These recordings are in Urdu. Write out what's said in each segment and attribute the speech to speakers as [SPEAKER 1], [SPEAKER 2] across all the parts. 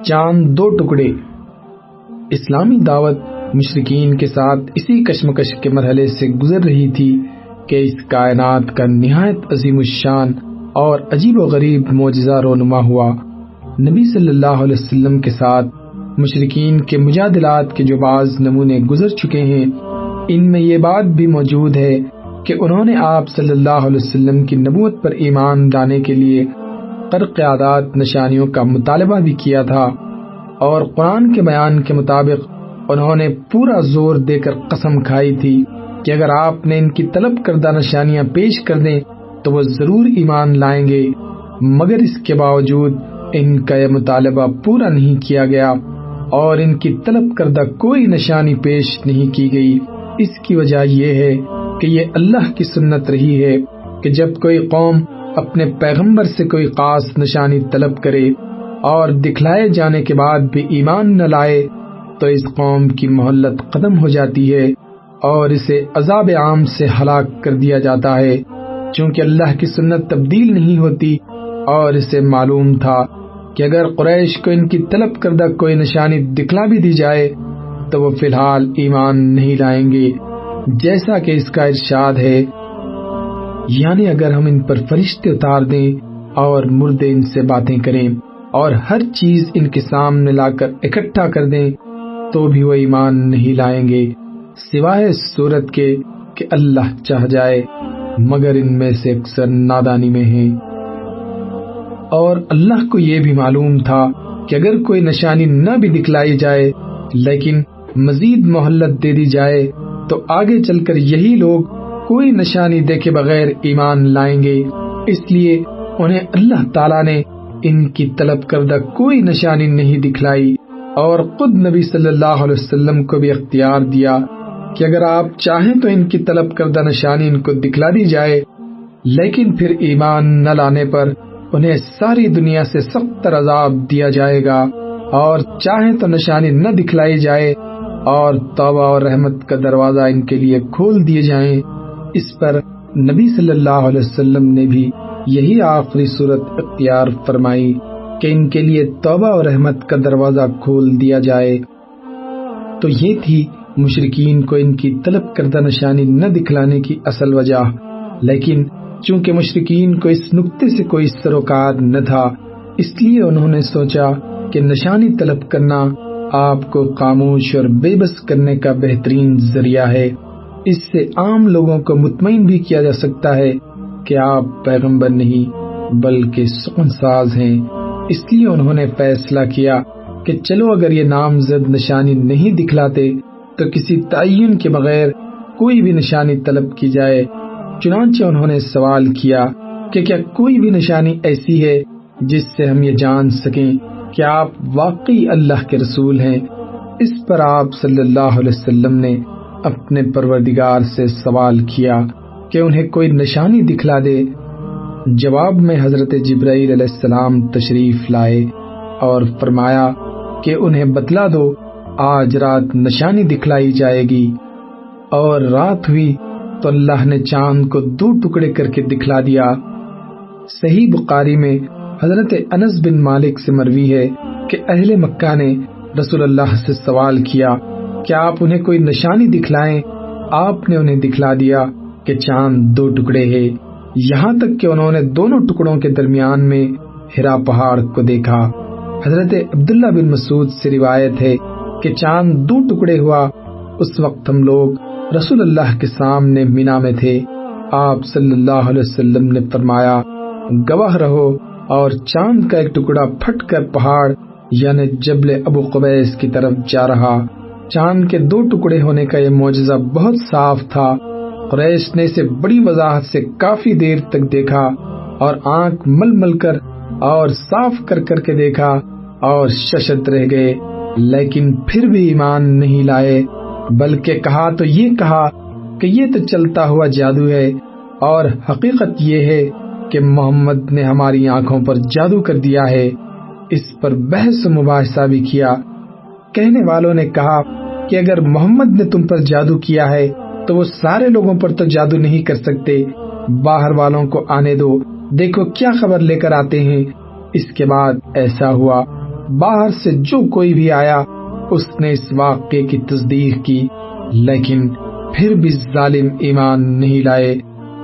[SPEAKER 1] چاند دو ٹکڑے۔ اسلامی دعوت مشرکین کے ساتھ اسی کشمکش کے مرحلے سے گزر رہی تھی کہ اس کائنات کا نہایت عظیم الشان اور عجیب و غریب معجزہ رونما ہوا۔ نبی صلی اللہ علیہ وسلم کے ساتھ مشرکین کے مجادلات کے جو بعض نمونے گزر چکے ہیں، ان میں یہ بات بھی موجود ہے کہ انہوں نے آپ صلی اللہ علیہ وسلم کی نبوت پر ایمان لانے کے لیے خرق عادات نشانیوں کا مطالبہ بھی کیا تھا، اور قرآن کے بیان کے مطابق انہوں نے پورا زور دے کر قسم کھائی تھی کہ اگر آپ نے ان کی طلب کردہ نشانیاں پیش کر دیں تو وہ ضرور ایمان لائیں گے، مگر اس کے باوجود ان کا یہ مطالبہ پورا نہیں کیا گیا اور ان کی طلب کردہ کوئی نشانی پیش نہیں کی گئی۔ اس کی وجہ یہ ہے کہ یہ اللہ کی سنت رہی ہے کہ جب کوئی قوم اپنے پیغمبر سے کوئی خاص نشانی طلب کرے اور دکھلائے جانے کے بعد بھی ایمان نہ لائے تو اس قوم کی مہلت ختم ہو جاتی ہے اور اسے عذاب عام سے ہلاک کر دیا جاتا ہے، چونکہ اللہ کی سنت تبدیل نہیں ہوتی، اور اسے معلوم تھا کہ اگر قریش کو ان کی طلب کردہ کوئی نشانی دکھلا بھی دی جائے تو وہ فی الحال ایمان نہیں لائیں گے، جیسا کہ اس کا ارشاد ہے، یعنی اگر ہم ان پر فرشتے اتار دیں اور مردے ان سے باتیں کریں اور ہر چیز ان کے سامنے لا کر اکٹھا کر دیں تو بھی وہ ایمان نہیں لائیں گے، سوائے اس صورت کے کہ اللہ چاہ جائے، مگر ان میں سے اکثر نادانی میں ہیں۔ اور اللہ کو یہ بھی معلوم تھا کہ اگر کوئی نشانی نہ بھی دکھلائی جائے لیکن مزید مہلت دے دی جائے تو آگے چل کر یہی لوگ کوئی نشانی دیکھے بغیر ایمان لائیں گے، اس لیے انہیں اللہ تعالیٰ نے ان کی طلب کردہ کوئی نشانی نہیں دکھلائی، اور خود نبی صلی اللہ علیہ وسلم کو بھی اختیار دیا کہ اگر آپ چاہیں تو ان کی طلب کردہ نشانی ان کو دکھلا دی جائے، لیکن پھر ایمان نہ لانے پر انہیں ساری دنیا سے سخت تر عذاب دیا جائے گا، اور چاہیں تو نشانی نہ دکھلائی جائے اور توبہ اور رحمت کا دروازہ ان کے لیے کھول دیے جائیں۔ اس پر نبی صلی اللہ علیہ وسلم نے بھی یہی آخری صورت اختیار فرمائی کہ ان کے لیے توبہ اور رحمت کا دروازہ کھول دیا جائے۔ تو یہ تھی مشرکین کو ان کی طلب کردہ نشانی نہ دکھلانے کی اصل وجہ، لیکن چونکہ مشرکین کو اس نقطے سے کوئی سروکار نہ تھا، اس لیے انہوں نے سوچا کہ نشانی طلب کرنا آپ کو خاموش اور بے بس کرنے کا بہترین ذریعہ ہے، اس سے عام لوگوں کو مطمئن بھی کیا جا سکتا ہے کہ آپ پیغمبر نہیں بلکہ سخن ساز ہیں۔ اس لیے انہوں نے فیصلہ کیا کہ چلو اگر یہ نامزد نشانی نہیں دکھلاتے تو کسی تعین کے بغیر کوئی بھی نشانی طلب کی جائے۔ چنانچہ انہوں نے سوال کیا کہ کیا کوئی بھی نشانی ایسی ہے جس سے ہم یہ جان سکیں کہ آپ واقعی اللہ کے رسول ہیں؟ اس پر آپ صلی اللہ علیہ وسلم نے اپنے پروردگار سے سوال کیا کہ انہیں کوئی نشانی دکھلا دے۔ جواب میں حضرت جبرائیل علیہ السلام تشریف لائے اور فرمایا کہ انہیں بتلا دو آج رات نشانی دکھلائی جائے گی، اور رات ہوئی تو اللہ نے چاند کو 2 ٹکڑے کر کے دکھلا دیا۔ صحیح بخاری میں حضرت انس بن مالک سے مروی ہے کہ اہل مکہ نے رسول اللہ سے سوال کیا کہ آپ انہیں کوئی نشانی دکھلائیں، آپ نے انہیں دکھلا دیا کہ چاند 2 ٹکڑے ہے، یہاں تک کہ انہوں نے دونوں ٹکڑوں کے درمیان میں ہرا پہاڑ کو دیکھا۔ حضرت عبداللہ بن مسعود سے روایت ہے کہ چاند 2 ٹکڑے ہوا، اس وقت ہم لوگ رسول اللہ کے سامنے مینا میں تھے۔ آپ صلی اللہ علیہ وسلم نے فرمایا گواہ رہو، اور چاند کا ایک ٹکڑا پھٹ کر پہاڑ یعنی جبل ابو قبیس کی طرف جا رہا۔ چاند کے 2 ٹکڑے ہونے کا یہ معجزہ بہت صاف تھا۔ قریش نے اسے بڑی وضاحت سے کافی دیر تک دیکھا اور آنکھ مل مل کر اور صاف کر کر کے دیکھا اور ششدر رہ گئے، لیکن پھر بھی ایمان نہیں لائے، بلکہ کہا تو یہ کہا کہ یہ تو چلتا ہوا جادو ہے، اور حقیقت یہ ہے کہ محمد نے ہماری آنکھوں پر جادو کر دیا ہے۔ اس پر بحث و مباحثہ بھی کیا۔ کہنے والوں نے کہا کہ اگر محمد نے تم پر جادو کیا ہے تو وہ سارے لوگوں پر تو جادو نہیں کر سکتے، باہر والوں کو آنے دو، دیکھو کیا خبر لے کر آتے ہیں۔ اس کے بعد ایسا ہوا باہر سے جو کوئی بھی آیا اس نے اس واقعے کی تصدیق کی، لیکن پھر بھی ظالم ایمان نہیں لائے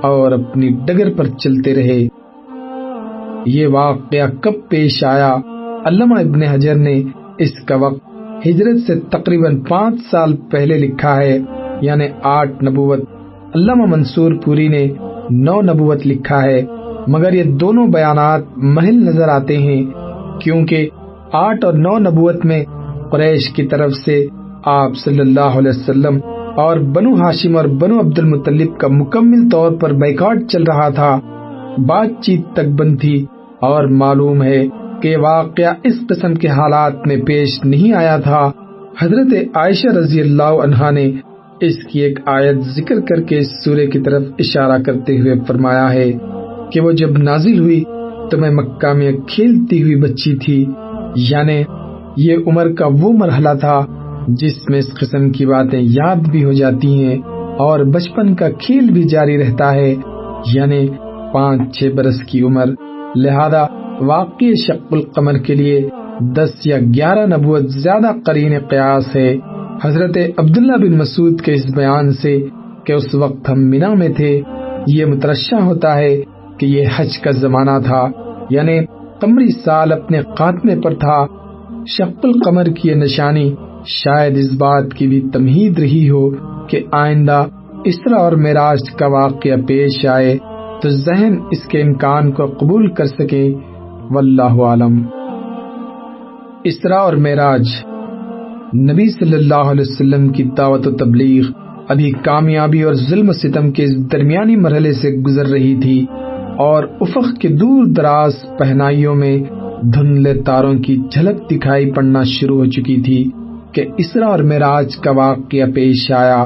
[SPEAKER 1] اور اپنی ڈگر پر چلتے رہے۔ یہ واقعہ کب پیش آیا؟ علامہ ابن حجر نے اس کا وقت ہجرت سے تقریباً 5 سال پہلے لکھا ہے، یعنی 8 نبوت۔ علامہ منصور پوری نے 9 نبوت لکھا ہے، مگر یہ دونوں بیانات محل نظر آتے ہیں، کیونکہ 8 اور 9 نبوت میں قریش کی طرف سے آپ صلی اللہ علیہ وسلم اور بنو ہاشم اور بنو عبد المطلب کا مکمل طور پر بائیکاٹ چل رہا تھا، بات چیت تک بند تھی، اور معلوم ہے کہ واقعہ اس قسم کے حالات میں پیش نہیں آیا تھا۔ حضرت عائشہ رضی اللہ عنہا نے اس کی ایک آیت ذکر کر کے اس سورے کی طرف اشارہ کرتے ہوئے فرمایا ہے کہ وہ جب نازل ہوئی تو میں مکہ میں کھیلتی ہوئی بچی تھی، یعنی یہ عمر کا وہ مرحلہ تھا جس میں اس قسم کی باتیں یاد بھی ہو جاتی ہیں اور بچپن کا کھیل بھی جاری رہتا ہے، یعنی 5-6 برس کی عمر۔ لہذا واقعی شق القمر کے لیے 10 یا 11 نبوت زیادہ قرین قیاس ہے۔ حضرت عبداللہ بن مسعود کے اس بیان سے کہ اس وقت ہم مینا میں تھے، یہ مترشح ہوتا ہے کہ یہ حج کا زمانہ تھا، یعنی قمری سال اپنے خاتمے پر تھا۔ شق القمر کی یہ نشانی شاید اس بات کی بھی تمہید رہی ہو کہ آئندہ اسراء اور معراج کا واقعہ پیش آئے تو ذہن اس کے امکان کو قبول کر سکے، واللہ عالم۔ اسراء اور معراج۔ نبی صلی اللہ علیہ وسلم کی دعوت و تبلیغ ابھی کامیابی اور ظلم و ستم کے اس درمیانی مرحلے سے گزر رہی تھی، اور افق کے دور دراز پہنائیوں میں دھندلے تاروں کی جھلک دکھائی پڑنا شروع ہو چکی تھی کہ اسراء اور معراج کا واقعہ پیش آیا۔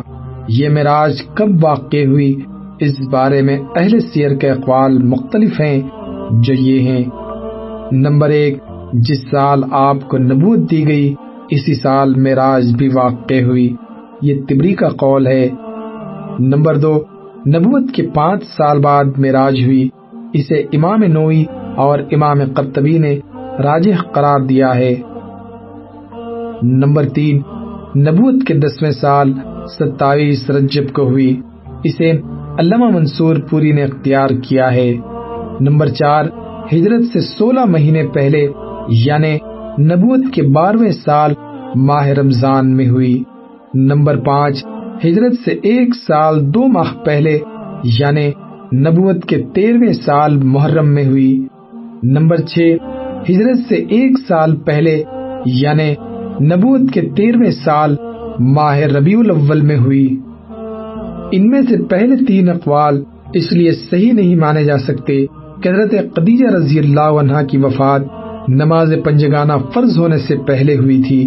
[SPEAKER 1] یہ معراج کب واقع ہوئی، اس بارے میں اہل سیر کے اقوال مختلف ہیں، جو یہ ہیں: نمبر 1، جس سال آپ کو نبوت دی گئی اسی سال معراج بھی واقع ہوئی، یہ طبری کا قول ہے۔ نمبر 2، نبوت کے 5 سال بعد معراج ہوئی، اسے امام نووی اور امام قرطبی نے راجح قرار دیا ہے۔ نمبر 3، نبوت کے 10ویں سال 27 رجب کو ہوئی، اسے علامہ منصور پوری نے اختیار کیا ہے۔ نمبر 4، ہجرت سے 16 مہینے پہلے یعنی نبوت کے 12ویں سال ماہ رمضان میں ہوئی۔ نمبر 5، ہجرت سے 1 سال 2 ماہ پہلے یعنی نبوت کے 13ویں سال محرم میں ہوئی۔ نمبر 6، ہجرت سے 1 سال پہلے یعنی نبوت کے 13ویں سال ماہ ربیع الاول میں ہوئی۔ ان میں سے پہلے 3 اقوال اس لیے صحیح نہیں مانے جا سکتے کہ حضرت خدیجہ رضی اللہ عنہا کی وفات نماز پنجگانہ فرض ہونے سے پہلے ہوئی تھی،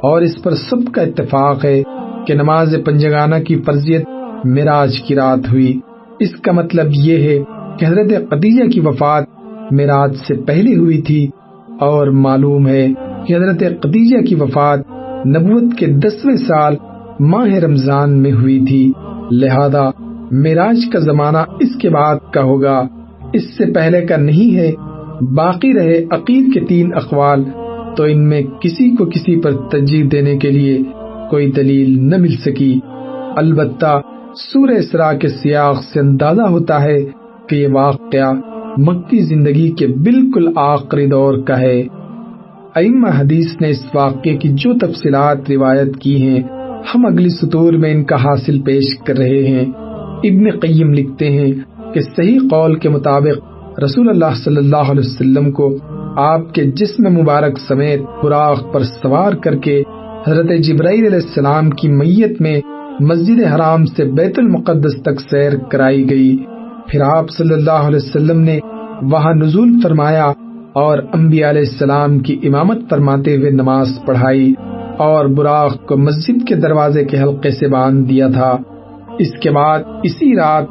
[SPEAKER 1] اور اس پر سب کا اتفاق ہے کہ نماز پنجگانہ کی فرضیت معراج کی رات ہوئی۔ اس کا مطلب یہ ہے کہ حضرت خدیجہ کی وفات معراج سے پہلے ہوئی تھی، اور معلوم ہے کہ حضرت خدیجہ کی وفات نبوت کے 10ویں سال ماہ رمضان میں ہوئی تھی، لہذا معراج کا زمانہ اس کے بعد کا ہوگا، اس سے پہلے کا نہیں ہے۔ باقی رہے عقید کے 3 اقوال، تو ان میں کسی کو کسی پر ترجیح دینے کے لیے کوئی دلیل نہ مل سکی۔ البتہ سورہ اسراء کے سیاق سے اندازہ ہوتا ہے کہ یہ واقعہ مکی زندگی کے بالکل آخری دور کا ہے۔ ائمہ حدیث نے اس واقعے کی جو تفصیلات روایت کی ہیں، ہم اگلی سطور میں ان کا حاصل پیش کر رہے ہیں۔ ابن قیم لکھتے ہیں کہ صحیح قول کے مطابق رسول اللہ صلی اللہ علیہ وسلم کو آپ کے جسم مبارک سمیت براق پر سوار کر کے حضرت جبرائیل علیہ السلام کی میت میں مسجد حرام سے بیت المقدس تک سیر کرائی گئی۔ پھر آپ صلی اللہ علیہ وسلم نے وہاں نزول فرمایا اور انبیاء علیہ السلام کی امامت فرماتے ہوئے نماز پڑھائی، اور براق کو مسجد کے دروازے کے حلقے سے باندھ دیا تھا۔ اس کے بعد اسی رات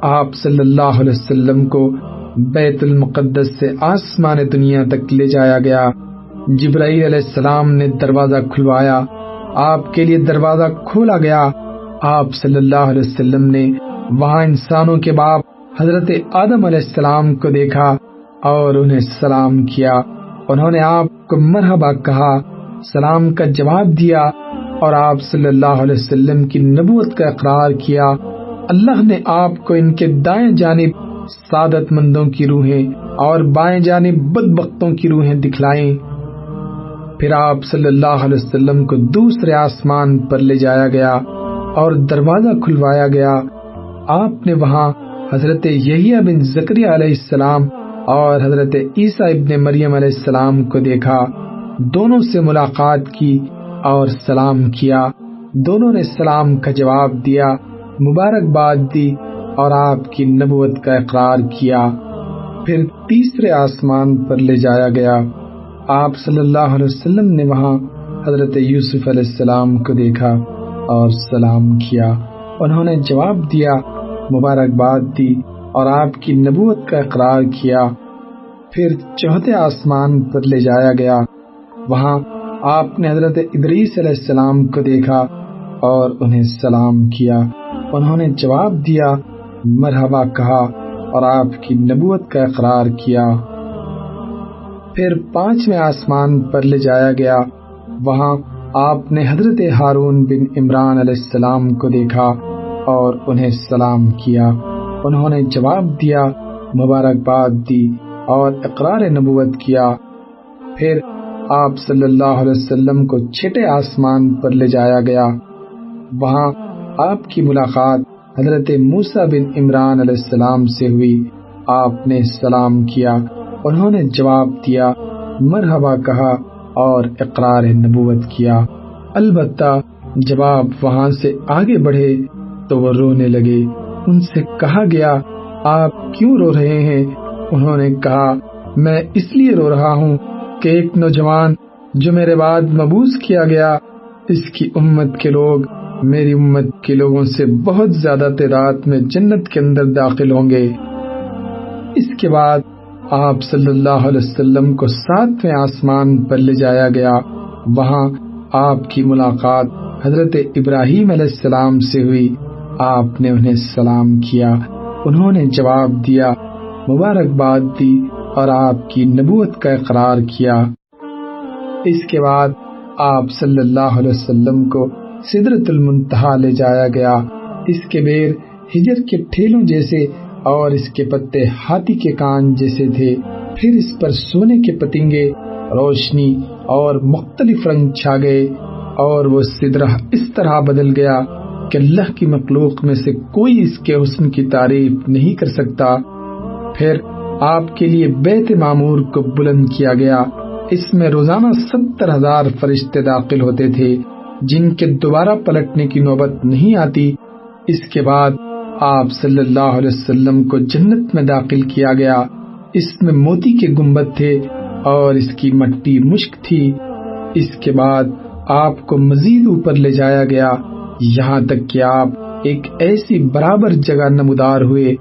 [SPEAKER 1] آپ صلی اللہ علیہ وسلم کو بیت المقدس سے آسمان دنیا تک لے جایا گیا۔ جبرائیل علیہ السلام نے دروازہ کھلوایا، آپ کے لیے دروازہ کھولا گیا۔ آپ صلی اللہ علیہ وسلم نے وہاں انسانوں کے باپ حضرت آدم علیہ السلام کو دیکھا اور انہیں سلام کیا۔ انہوں نے آپ کو مرحبا کہا، سلام کا جواب دیا اور آپ صلی اللہ علیہ وسلم کی نبوت کا اقرار کیا۔ اللہ نے آپ کو ان کے دائیں جانب سعادت مندوں کی روحیں اور بائیں جانب بدبختوں کی روحیں دکھلائیں۔ پھر آپ صلی اللہ علیہ وسلم کو دوسرے آسمان پر لے جایا گیا اور دروازہ کھلوایا گیا۔ آپ نے وہاں حضرت یحییٰ بن زکریا علیہ السلام اور حضرت عیسیٰ ابن مریم علیہ السلام کو دیکھا، دونوں سے ملاقات کی اور سلام کیا۔ دونوں نے سلام کا جواب دیا، مبارکباد دی اور آپ کی نبوت کا اقرار کیا۔ پھر تیسرے آسمان پر لے جایا گیا۔ آپ صلی اللہ علیہ وسلم نے وہاں حضرت یوسف علیہ السلام کو دیکھا اور سلام کیا۔ انہوں نے جواب دیا، مبارکباد دی اور آپ کی نبوت کا اقرار کیا۔ پھر چوتھے آسمان پر لے جایا گیا۔ وہاں آپ نے حضرت ادریس علیہ السلام کو دیکھا اور انہیں سلام کیا۔ انہوں نے جواب دیا، مرحبا کہا اور آپ کی نبوت کا اقرار کیا۔ پھر پانچویں آسمان پر لے جایا گیا۔ وہاں آپ نے حضرت ہارون بن عمران علیہ السلام کو دیکھا اور انہیں سلام کیا۔ انہوں نے جواب دیا، مبارکباد دی اور اقرار نبوت کیا۔ پھر آپ صلی اللہ علیہ وسلم کو چھٹے آسمان پر لے جایا گیا۔ وہاں آپ کی ملاقات حضرت موسیٰ بن عمران علیہ السلام سے ہوئی۔ آپ نے سلام کیا، انہوں نے جواب دیا، مرحبا کہا اور اقرار نبوت کیا۔ البتہ جب آپ وہاں سے آگے بڑھے تو وہ رونے لگے۔ ان سے کہا گیا، آپ کیوں رو رہے ہیں؟ انہوں نے کہا، میں اس لیے رو رہا ہوں کہ ایک نوجوان جو میرے بعد مبعوث کیا گیا، اس کی امت کے لوگ میری امت کے لوگوں سے بہت زیادہ تعداد میں جنت کے اندر داخل ہوں گے۔ اس کے بعد آپ صلی اللہ علیہ وسلم کو ساتویں آسمان پر لے جایا گیا۔ وہاں آپ کی ملاقات حضرت ابراہیم علیہ السلام سے ہوئی۔ آپ نے انہیں سلام کیا، انہوں نے جواب دیا، مبارکباد دی اور آپ کی نبوت کا اقرار کیا۔ اس کے بعد آپ صلی اللہ علیہ وسلم کو سدرۃ المنتہا لے جایا گیا۔ اس کے بیر ہجر کے ٹھیلوں جیسے اور اس کے پتے ہاتھی کے کان جیسے تھے۔ پھر اس پر سونے کے پتنگے، روشنی اور مختلف رنگ چھا گئے اور وہ سدرہ اس طرح بدل گیا کہ اللہ کی مخلوق میں سے کوئی اس کے حسن کی تعریف نہیں کر سکتا۔ پھر آپ کے لیے بیت معمور کو بلند کیا گیا۔ اس میں روزانہ 70,000 فرشتے داخل ہوتے تھے جن کے دوبارہ پلٹنے کی نوبت نہیں آتی۔ اس کے بعد آپ صلی اللہ علیہ وسلم کو جنت میں داخل کیا گیا۔ اس میں موتی کے گنبد تھے اور اس کی مٹی مشک تھی۔ اس کے بعد آپ کو مزید اوپر لے جایا گیا، یہاں تک کہ آپ ایک ایسی برابر جگہ نمودار ہوئے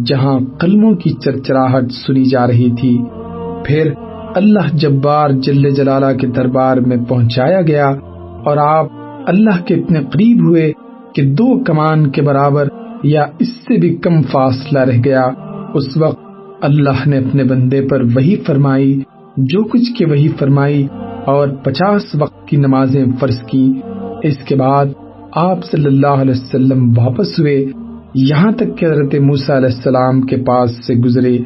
[SPEAKER 1] جہاں قلموں کی چرچراہٹ سنی جا رہی تھی۔ پھر اللہ جبار جل جلالہ کے دربار میں پہنچایا گیا اور آپ اللہ کے اتنے قریب ہوئے کہ 2 کمان کے برابر یا اس سے بھی کم فاصلہ رہ گیا۔ اس وقت اللہ نے اپنے بندے پر وحی فرمائی، جو کچھ کی وحی فرمائی اور 50 وقت کی نمازیں فرض کی۔ اس کے بعد آپ صلی اللہ علیہ وسلم واپس ہوئے، یہاں تک کہ حضرت موسیٰ علیہ السلام کے پاس سے گزرے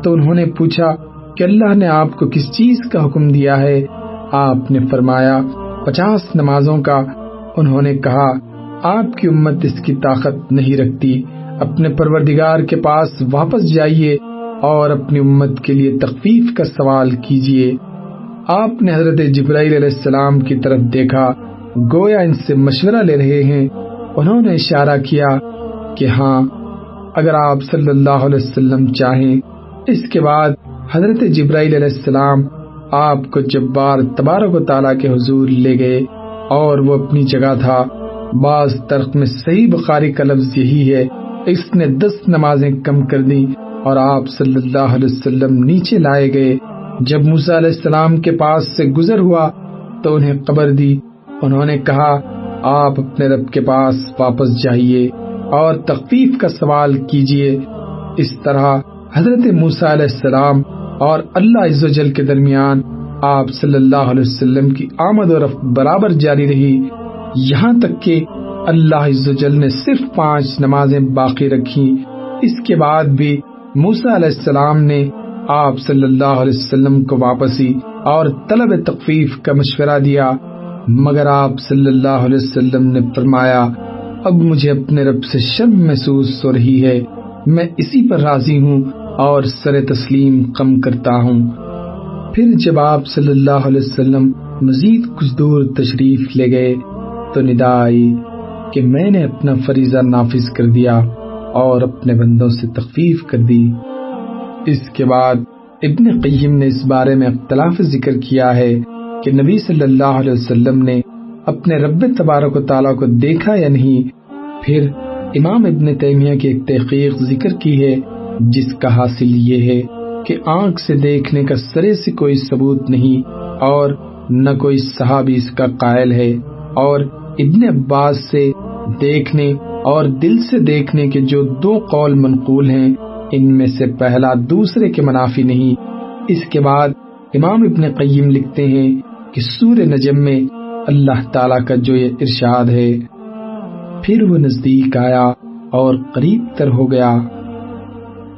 [SPEAKER 1] تو انہوں نے پوچھا کہ اللہ نے آپ کو کس چیز کا حکم دیا ہے؟ آپ نے فرمایا 50 نمازوں کا۔ انہوں نے کہا، آپ کی امت اس کی طاقت نہیں رکھتی، اپنے پروردگار کے پاس واپس جائیے اور اپنی امت کے لیے تخفیف کا سوال کیجیے۔ آپ نے حضرت جبرائیل علیہ السلام کی طرف دیکھا، گویا ان سے مشورہ لے رہے ہیں۔ انہوں نے اشارہ کیا کہ ہاں، اگر آپ صلی اللہ علیہ وسلم چاہیں۔ اس کے بعد حضرت جبرائیل علیہ السلام آپ کو جبار تبارک و تعالیٰ کے حضور لے گئے اور وہ اپنی جگہ تھا۔ بعض طرق میں صحیح بخاری کا لفظ یہی ہے، اس نے 10 نمازیں کم کر دی اور آپ صلی اللہ علیہ وسلم نیچے لائے گئے۔ جب موسیٰ علیہ السلام کے پاس سے گزر ہوا تو انہیں قبر دی۔ انہوں نے کہا، آپ اپنے رب کے پاس واپس جائیے اور تخفیف کا سوال کیجیے۔ اس طرح حضرت موسیٰ علیہ السلام اور اللہ عز و جل کے درمیان آپ صلی اللہ علیہ وسلم کی آمد و رفت برابر جاری رہی، یہاں تک کہ اللہ عز و جل نے صرف 5 نمازیں باقی رکھی۔ اس کے بعد بھی موسیٰ علیہ السلام نے آپ صلی اللہ علیہ وسلم کو واپسی اور طلب تخفیف کا مشورہ دیا، مگر آپ صلی اللہ علیہ وسلم نے فرمایا، اب مجھے اپنے رب سے شرم محسوس ہو رہی ہے، میں اسی پر راضی ہوں اور سر تسلیم کم کرتا ہوں۔ پھر جب آپ صلی اللہ علیہ وسلم مزید کچھ دور تشریف لے گئے تو ندا آئی کہ میں نے اپنا فریضہ نافذ کر دیا اور اپنے بندوں سے تخفیف کر دی۔ اس کے بعد ابن قیم نے اس بارے میں اختلاف ذکر کیا ہے کہ نبی صلی اللہ علیہ وسلم نے اپنے رب تبارک و تعالیٰ کو دیکھا یا نہیں۔ پھر امام ابن تیمیہ کی ایک تحقیق ذکر کی ہے جس کا حاصل یہ ہے کہ آنکھ سے دیکھنے کا سرے سے کوئی ثبوت نہیں اور نہ کوئی صحابی اس کا قائل ہے، اور ابن عباس سے دیکھنے اور دل سے دیکھنے کے جو 2 قول منقول ہیں ان میں سے پہلا دوسرے کے منافی نہیں۔ اس کے بعد امام ابن قیم لکھتے ہیں کہ سورہ نجم میں اللہ تعالیٰ کا جو یہ ارشاد ہے، پھر وہ نزدیک آیا اور قریب تر ہو گیا،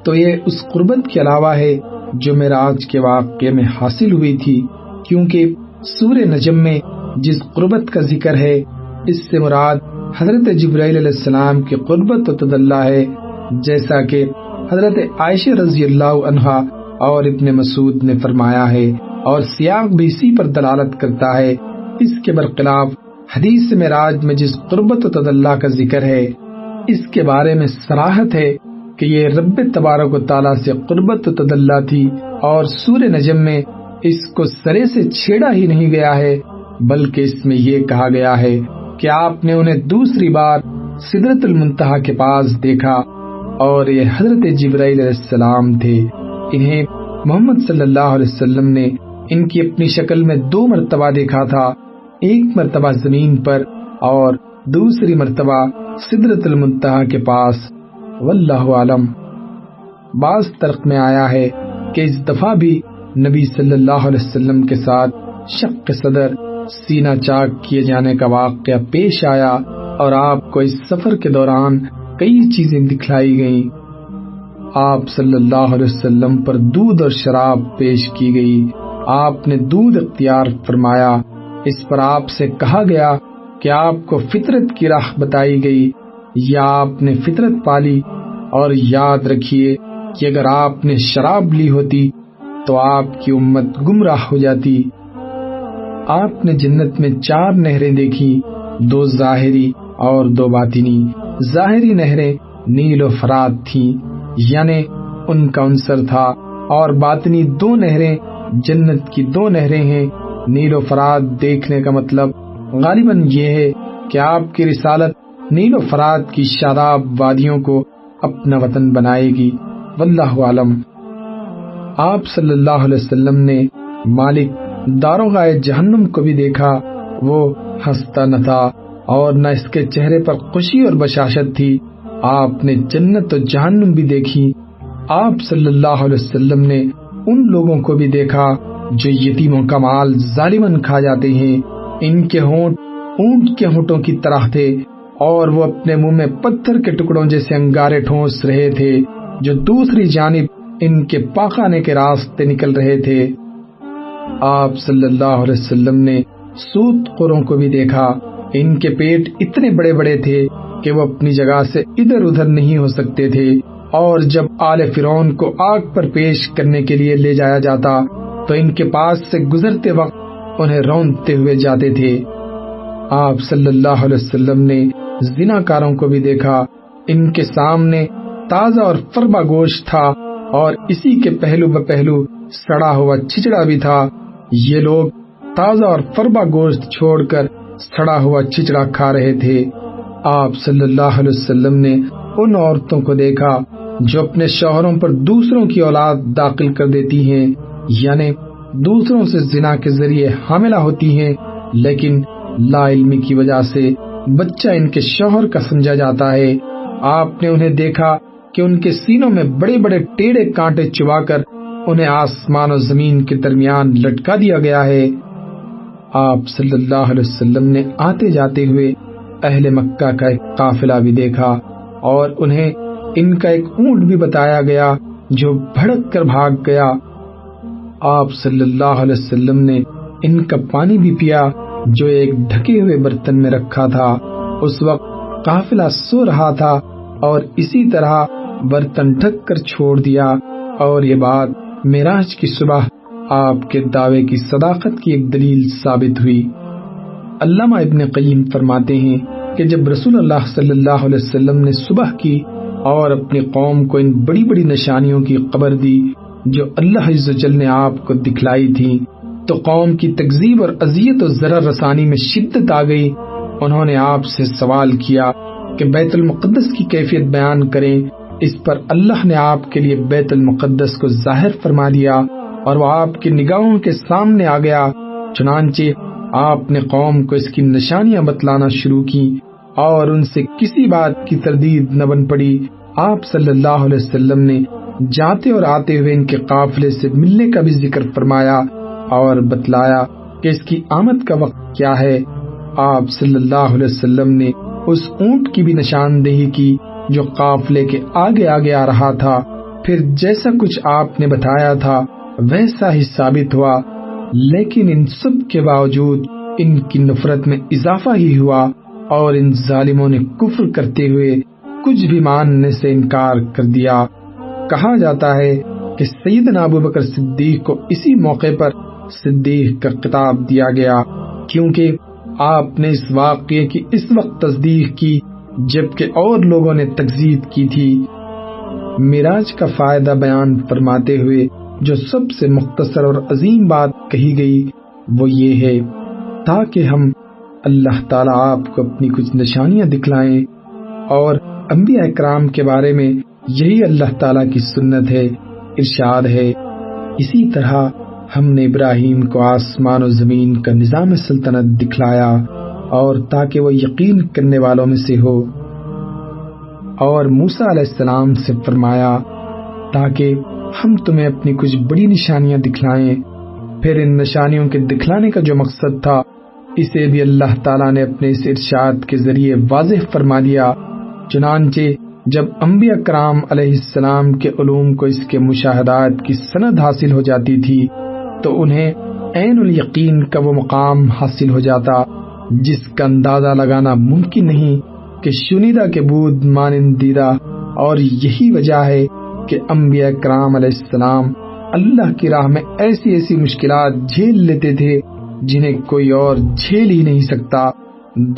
[SPEAKER 1] تو یہ اس قربت کے علاوہ ہے جو معراج کے واقعے میں حاصل ہوئی تھی، کیونکہ سورہ نجم میں جس قربت کا ذکر ہے اس سے مراد حضرت جبرائیل علیہ السلام کی قربت و تدلی ہے، جیسا کہ حضرت عائشہ رضی اللہ عنہا اور ابن مسعود نے فرمایا ہے، اور سیاق بھی اسی پر دلالت کرتا ہے۔ اس کے برخلاف حدیث معراج میں جس قربت و تدلی کا ذکر ہے اس کے بارے میں صراحت ہے کہ یہ رب تبارک و تعالیٰ سے قربت و تدلی تھی، اور سورہ نجم میں اس کو سرے سے چھیڑا ہی نہیں گیا ہے، بلکہ اس میں یہ کہا گیا ہے کہ آپ نے انہیں دوسری بار سدرۃ المنتہا کے پاس دیکھا اور یہ حضرت جبرائیل علیہ السلام تھے۔ انہیں محمد صلی اللہ علیہ وسلم نے ان کی اپنی شکل میں 2 مرتبہ دیکھا تھا، ایک مرتبہ زمین پر اور دوسری مرتبہ سدرۃ المنتہا کے پاس، واللہ عالم۔ بعض طرق میں آیا ہے کہ اس دفعہ بھی نبی صلی اللہ علیہ وسلم کے ساتھ شق صدر، سینہ چاک کیے جانے کا واقعہ پیش آیا اور آپ کو اس سفر کے دوران کئی چیزیں دکھلائی گئیں۔ آپ صلی اللہ علیہ وسلم پر دودھ اور شراب پیش کی گئی، آپ نے دودھ اختیار فرمایا، اس پر آپ سے کہا گیا کہ آپ کو فطرت کی راہ بتائی گئی یا آپ نے فطرت پالی، اور یاد رکھیے کہ اگر آپ نے شراب لی ہوتی تو آپ کی امت گمراہ ہو جاتی۔ آپ نے جنت میں 4 نہریں دیکھی، 2 ظاہری اور 2 باطنی۔ ظاہری نہریں نیل و فرات تھیں، یعنی ان کا عنصر تھا، اور باطنی 2 نہریں جنت کی 2 نہریں ہیں۔ نیل و فرات دیکھنے کا مطلب غالباً یہ ہے کہ آپ کی رسالت نیل و فرات کی شاداب وادیوں کو اپنا وطن بنائے گی، واللہ عالم۔ آپ صلی اللہ علیہ وسلم نے مالک داروغائے جہنم کو بھی دیکھا، وہ ہنستا نہ تھا اور نہ اس کے چہرے پر خوشی اور بشاشت تھی۔ آپ نے جنت و جہنم بھی دیکھی۔ آپ صلی اللہ علیہ وسلم نے ان لوگوں کو بھی دیکھا جو یتیموں کا مال ظالماً کھا جاتے ہیں، ان کے ہونٹ اونٹ کے ہونٹوں کی طرح تھے اور وہ اپنے منہ میں پتھر کے ٹکڑوں جیسے انگارے ٹھونس رہے تھے جو دوسری جانب ان کے پاخانے کے راستے نکل رہے تھے۔ آپ صلی اللہ علیہ وسلم نے سود خوروں کو بھی دیکھا، ان کے پیٹ اتنے بڑے بڑے تھے کہ وہ اپنی جگہ سے ادھر ادھر نہیں ہو سکتے تھے، اور جب آل فرعون کو آگ پر پیش کرنے کے لیے لے جایا جاتا تو ان کے پاس سے گزرتے وقت انہیں روندتے ہوئے جاتے تھے۔ آپ صلی اللہ علیہ وسلم نے زناکاروں کو بھی دیکھا، ان کے سامنے تازہ اور فربا گوشت تھا اور اسی کے پہلو بپہلو سڑا ہوا چھچڑا بھی تھا۔ یہ لوگ تازہ اور فربا گوشت چھوڑ کر سڑا ہوا چھچڑا کھا رہے تھے۔ آپ صلی اللہ علیہ وسلم نے ان عورتوں کو دیکھا جو اپنے شوہروں پر دوسروں کی اولاد داخل کر دیتی ہیں، یعنی دوسروں سے زنا کے ذریعے حاملہ ہوتی ہیں، لیکن لا علمی کی وجہ سے بچہ ان کے شوہر کا سمجھا جاتا ہے۔ آپ نے انہیں دیکھا کہ ان کے سینوں میں بڑے بڑے ٹیڑے کانٹے چبا کر انہیں آسمان و زمین کے درمیان لٹکا دیا گیا ہے۔ آپ صلی اللہ علیہ وسلم نے آتے جاتے ہوئے اہل مکہ کا ایک قافلہ بھی دیکھا اور انہیں ان کا ایک اونٹ بھی بتایا گیا جو بھڑک کر بھاگ گیا۔ آپ صلی اللہ علیہ وسلم نے ان کا پانی بھی پیا جو ایک ڈھکے ہوئے برتن میں رکھا تھا۔ اس وقت قافلہ سو رہا تھا اور اسی طرح برتن ڈھک کر چھوڑ دیا، اور یہ بات معراج کی صبح آپ کے دعوے کی صداقت کی ایک دلیل ثابت ہوئی۔ علامہ ابن قیم فرماتے ہیں کہ جب رسول اللہ صلی اللہ علیہ وسلم نے صبح کی اور اپنی قوم کو ان بڑی بڑی نشانیوں کی خبر دی جو اللہ عز و جل نے آپ کو دکھلائی تھی، تو قوم کی تکذیب اور اذیت و ضرر رسانی میں شدت آ گئی۔ انہوں نے آپ سے سوال کیا کہ بیت المقدس کی کیفیت بیان کریں۔ اس پر اللہ نے آپ کے لیے بیت المقدس کو ظاہر فرما دیا اور وہ آپ کی نگاہوں کے سامنے آ گیا۔ چنانچہ آپ نے قوم کو اس کی نشانیاں بتلانا شروع کی اور ان سے کسی بات کی تردید نہ بن پڑی۔ آپ صلی اللہ علیہ وسلم نے جاتے اور آتے ہوئے ان کے قافلے سے ملنے کا بھی ذکر فرمایا اور بتلایا کہ اس کی آمد کا وقت کیا ہے۔ آپ صلی اللہ علیہ وسلم نے اس اونٹ کی بھی نشاندہی کی جو قافلے کے آگے آگے آ رہا تھا۔ پھر جیسا کچھ آپ نے بتایا تھا ویسا ہی ثابت ہوا، لیکن ان سب کے باوجود ان کی نفرت میں اضافہ ہی ہوا اور ان ظالموں نے کفر کرتے ہوئے کچھ بھی ماننے سے انکار کر دیا۔ کہا جاتا ہے کہ سیدنا ابوبکر صدیق کو اسی موقع پر صدیق کا خطاب دیا گیا، کیونکہ آپ نے اس واقعے کی اس وقت تصدیق کی جبکہ اور لوگوں نے تکذیب کی تھی۔ معراج کا فائدہ بیان فرماتے ہوئے جو سب سے مختصر اور عظیم بات کہی گئی وہ یہ ہے تاکہ ہم اللہ تعالیٰ آپ کو اپنی کچھ نشانیاں دکھلائیں، اور انبیاء اکرام کے بارے میں یہی اللہ تعالیٰ کی سنت ہے۔ ارشاد ہے، اسی طرح ہم نے ابراہیم کو آسمان و زمین کا نظام سلطنت دکھلایا اور تاکہ وہ یقین کرنے والوں میں سے ہو، اور موسیٰ علیہ السلام سے فرمایا تاکہ ہم تمہیں اپنی کچھ بڑی نشانیاں دکھلائیں۔ پھر ان نشانیوں کے دکھلانے کا جو مقصد تھا اسے بھی اللہ تعالیٰ نے اپنے اس ارشاد کے ذریعے واضح فرما دیا۔ چنانچہ جب انبیاء کرام علیہ السلام کے علوم کو اس کے مشاہدات کی سند حاصل ہو جاتی تھی تو انہیں عین الیقین کا وہ مقام حاصل ہو جاتا جس کا اندازہ لگانا ممکن نہیں کہ شنیدہ کے بود مانند دیدہ۔ اور یہی وجہ ہے کہ انبیاء کرام علیہ السلام اللہ کی راہ میں ایسی ایسی مشکلات جھیل لیتے تھے جنہیں کوئی اور جھیل ہی نہیں سکتا۔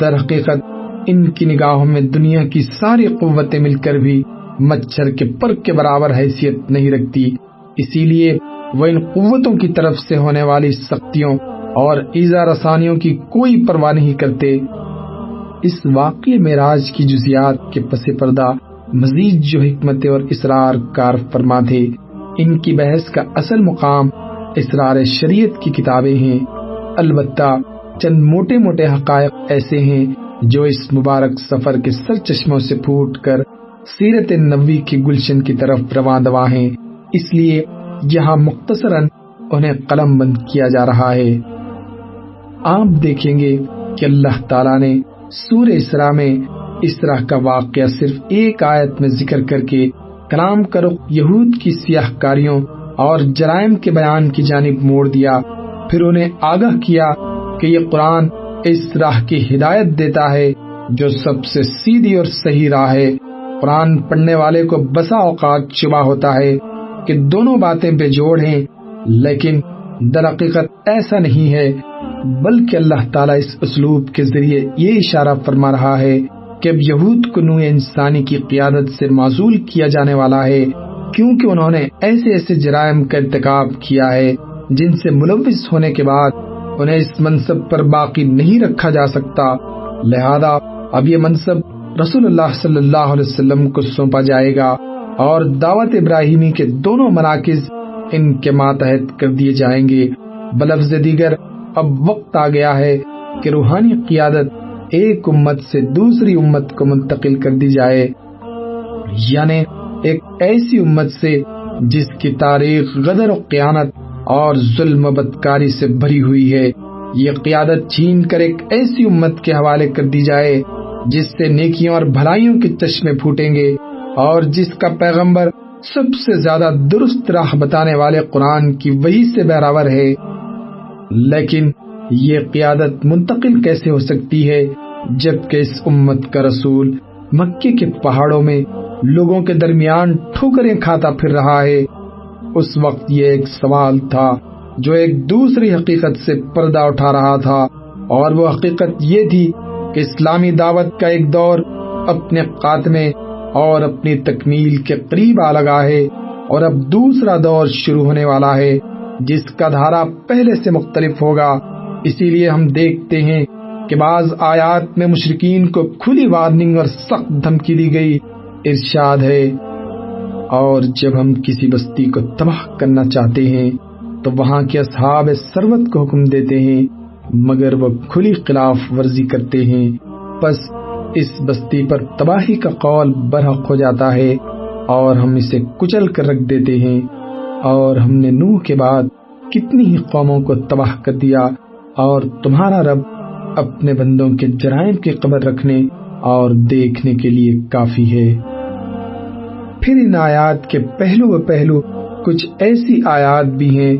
[SPEAKER 1] در حقیقت ان کی نگاہوں میں دنیا کی ساری قوتیں مل کر بھی مچھر کے پر کے برابر حیثیت نہیں رکھتی، اسی لیے وہ ان قوتوں کی طرف سے ہونے والی سختیوں اور ایذا رسانیوں کی کوئی پرواہ نہیں کرتے۔ اس واقعے معراج کی جزیات کے پس پردہ مزید جو حکمتیں اور اسرار کار فرما تھے، ان کی بحث کا اصل مقام اسرار شریعت کی کتابیں ہیں۔ البتہ چند موٹے موٹے حقائق ایسے ہیں جو اس مبارک سفر کے سرچشموں سے پھوٹ کر سیرت نبوی کی گلشن کی طرف رواں دواں ہیں، اس لیے یہاں مختصراً انہیں قلم بند کیا جا رہا ہے۔ آپ دیکھیں گے کہ اللہ تعالیٰ نے سورہ اسراء میں اسراء کا واقعہ صرف ایک آیت میں ذکر کر کے کلام کا رخ یہود کی سیاہ کاریوں اور جرائم کے بیان کی جانب موڑ دیا، پھر انہیں آگاہ کیا کہ یہ قرآن اس راہ کی ہدایت دیتا ہے جو سب سے سیدھی اور صحیح راہ ہے۔ قرآن پڑھنے والے کو بسا اوقات شبہ ہوتا ہے کہ دونوں باتیں بے جوڑ ہیں، لیکن در حقیقت ایسا نہیں ہے، بلکہ اللہ تعالیٰ اس اسلوب کے ذریعے یہ اشارہ فرما رہا ہے کہ اب یہود کو نوع انسانی کی قیادت سے معزول کیا جانے والا ہے، کیونکہ انہوں نے ایسے ایسے جرائم کا ارتکاب کیا ہے جن سے ملوث ہونے کے بعد انہیں اس منصب پر باقی نہیں رکھا جا سکتا، لہذا اب یہ منصب رسول اللہ صلی اللہ علیہ وسلم کو سونپا جائے گا اور دعوت ابراہیمی کے دونوں مراکز ان کے ماتحت کر دیے جائیں گے۔ بلفظ دیگر اب وقت آ گیا ہے کہ روحانی قیادت ایک امت سے دوسری امت کو منتقل کر دی جائے، یعنی ایک ایسی امت سے جس کی تاریخ غدر و خیانت اور ظلم و بدکاری سے بھری ہوئی ہے، یہ قیادت چھین کر ایک ایسی امت کے حوالے کر دی جائے جس سے نیکیوں اور بھلائیوں کے چشمے پھوٹیں گے، اور جس کا پیغمبر سب سے زیادہ درست راہ بتانے والے قرآن کی وحی سے بہراور ہے۔ لیکن یہ قیادت منتقل کیسے ہو سکتی ہے جبکہ اس امت کا رسول مکے کے پہاڑوں میں لوگوں کے درمیان ٹھوکریں کھاتا پھر رہا ہے؟ اس وقت یہ ایک سوال تھا جو ایک دوسری حقیقت سے پردہ اٹھا رہا تھا، اور وہ حقیقت یہ تھی کہ اسلامی دعوت کا ایک دور اپنے خاتمے اور اپنی تکمیل کے قریب آ لگا ہے، اور اب دوسرا دور شروع ہونے والا ہے جس کا دھارا پہلے سے مختلف ہوگا۔ اسی لیے ہم دیکھتے ہیں کہ بعض آیات میں مشرکین کو کھلی وارننگ اور سخت دھمکی دی گئی۔ ارشاد ہے، اور جب ہم کسی بستی کو تباہ کرنا چاہتے ہیں تو وہاں کے اصحاب ثروت کو حکم دیتے ہیں، مگر وہ کھلی خلاف ورزی کرتے ہیں، پس اس بستی پر تباہی کا قول برحق ہو جاتا ہے اور ہم اسے کچل کر رکھ دیتے ہیں۔ اور ہم نے نوح کے بعد کتنی ہی قوموں کو تباہ کر دیا، اور تمہارا رب اپنے بندوں کے جرائم کی خبر رکھنے اور دیکھنے کے لیے کافی ہے۔ پھر ان آیات کے پہلو و پہلو کچھ ایسی آیات بھی ہیں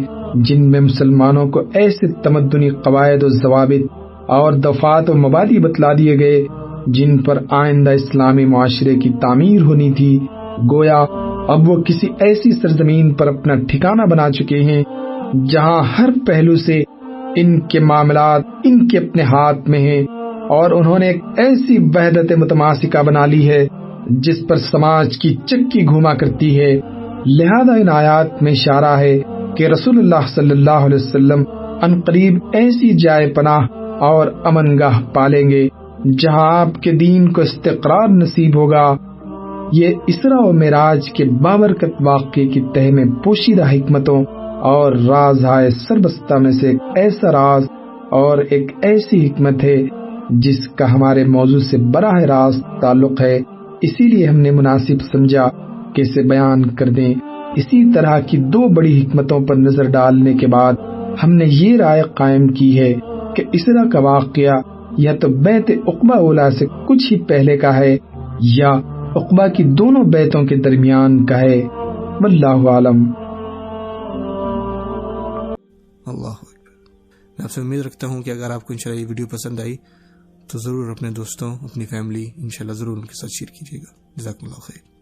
[SPEAKER 1] جن میں مسلمانوں کو ایسے تمدنی قواعد و ضوابط اور دفعات و مبادی بتلا دیے گئے جن پر آئندہ اسلامی معاشرے کی تعمیر ہونی تھی، گویا اب وہ کسی ایسی سرزمین پر اپنا ٹھکانہ بنا چکے ہیں جہاں ہر پہلو سے ان کے معاملات ان کے اپنے ہاتھ میں ہیں، اور انہوں نے ایک ایسی وحدت متماسکہ بنا لی ہے جس پر سماج کی چکی گھوما کرتی ہے۔ لہذا ان آیات میں اشارہ ہے کہ رسول اللہ صلی اللہ علیہ وسلم عنقریب ایسی جائے پناہ اور امن گاہ پالیں گے جہاں آپ کے دین کو استقرار نصیب ہوگا۔ یہ اسراء و معراج کے بابرکت واقعے کی تہ میں پوشیدہ حکمتوں اور رازہائے سربستہ میں سے ایک ایسا راز اور ایک ایسی حکمت ہے جس کا ہمارے موضوع سے براہ راست تعلق ہے، اسی لیے ہم نے مناسب سمجھا کہ اسے بیان کر دیں۔ اسی طرح کی دو بڑی حکمتوں پر نظر ڈالنے کے بعد ہم نے یہ رائے قائم کی ہے کہ اسراء کا واقعہ یا تو بیت عقبہ اولا سے کچھ ہی پہلے کا ہے یا عقبہ کی دونوں بیتوں کے درمیان کا ہے، واللہ عالم۔
[SPEAKER 2] اللہ اکبر۔ میں آپ سے امید رکھتا ہوں کہ اگر آپ کو انشاءاللہ یہ ویڈیو پسند آئی تو ضرور اپنے دوستوں، اپنی فیملی انشاءاللہ ضرور ان کے ساتھ شیئر کیجیے گا۔ جزاکم اللہ خیر۔